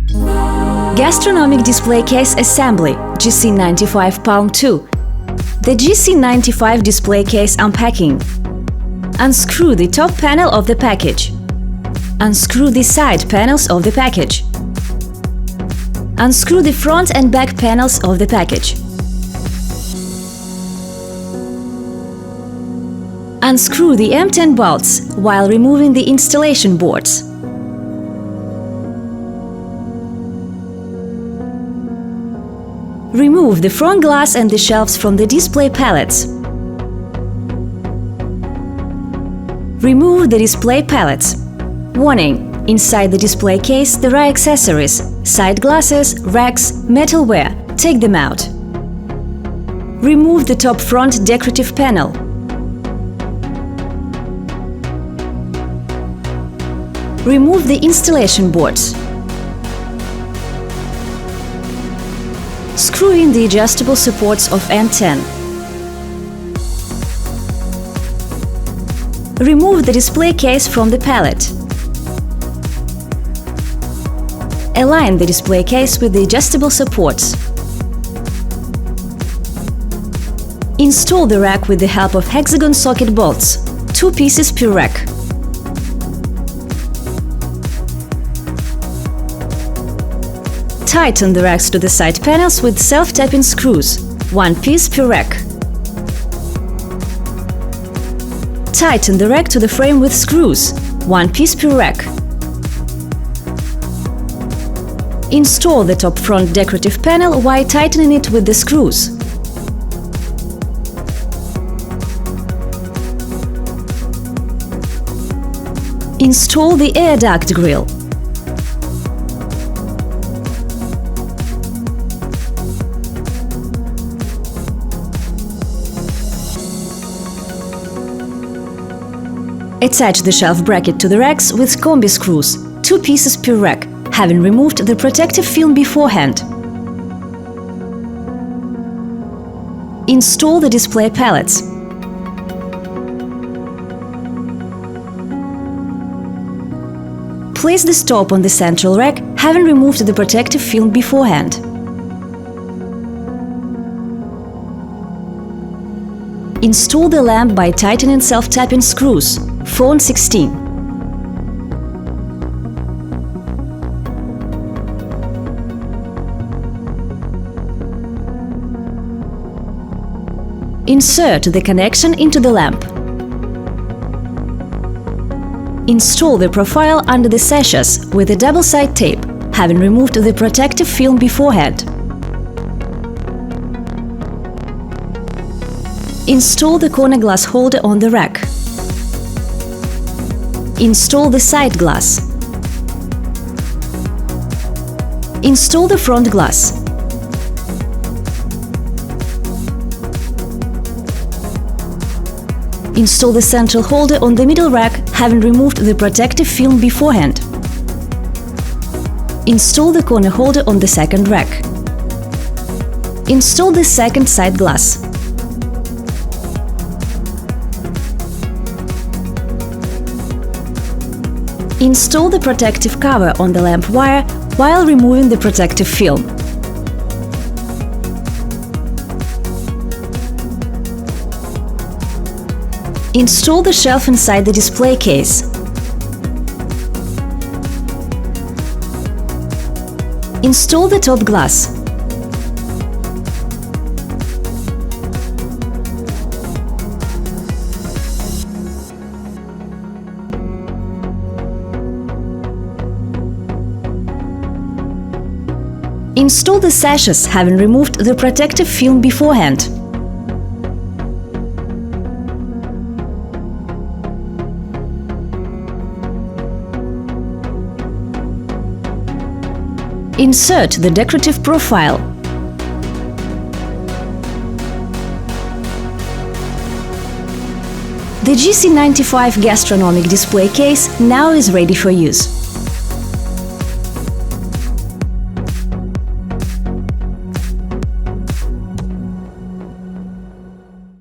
Gastronomic display case assembly GC95 Palm 2. The GC95 display case unpacking. Unscrew the top panel of the package. Unscrew the side panels of the package. Unscrew the front and back panels of the package. Unscrew the M10 bolts while removing the installation boards. Remove the front glass and the shelves from the display pallets. Remove the display pallets. Warning! Inside the display case there are accessories, side glasses, racks, metalware. Take them out. Remove the top front decorative panel. Remove the installation boards. Screw in the adjustable supports of M10. Remove the display case from the pallet. Align the display case with the adjustable supports. Install the rack with the help of hexagon socket bolts, 2 pieces per rack. Tighten the racks to the side panels with self-tapping screws, 1 piece per rack. Tighten the rack to the frame with screws, 1 piece per rack. Install the top front decorative panel while tightening it with the screws. Install the air duct grill. Attach the shelf bracket to the racks with combi screws, 2 pieces per rack, having removed the protective film beforehand. Install the display pallets. Place the stop on the central rack, having removed the protective film beforehand. Install the lamp by tightening self-tapping screws, 4 and 16. Insert the connection into the lamp. Install the profile under the sashes with a double-side tape, having removed the protective film beforehand. Install the corner glass holder on the rack. Install the side glass. Install the front glass. Install the central holder on the middle rack, having removed the protective film beforehand. Install the corner holder on the second rack. Install the second side glass. Install the protective cover on the lamp wire while removing the protective film. Install the shelf inside the display case. Install the top glass. Install the sashes, having removed the protective film beforehand. Insert the decorative profile. The GC95 gastronomic display case now is ready for use.